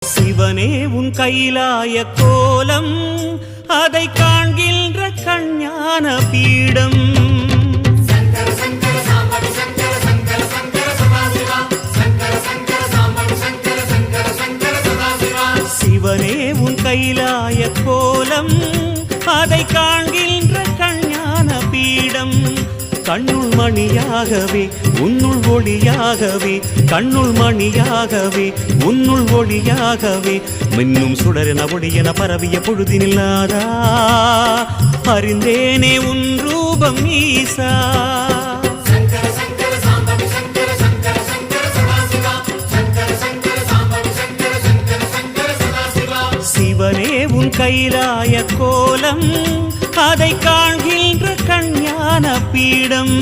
சிவனே உன் கைலாய கோலம் அதை காண்கின்ற கஞ்ஞான பீடம் சிவனே உன் கைலாய கோலம் அதை காண்கின்ற கஞ்ஞான பீடம் கண்ணுள் மணியாகவே உன்னுள் ஒளியாகவே கண்ணுள் மணியாகவே உன்னுள் ஒளியாகவே மின்னும் சுடரென ஒளியென பரவிய பொழுதினில்லாதா அறிந்தேனே உன் ரூபம் ஈசா சிவனே உன் கைலாய கோலம் அதை காண்கின்ற கஞ்ஞான பீடம்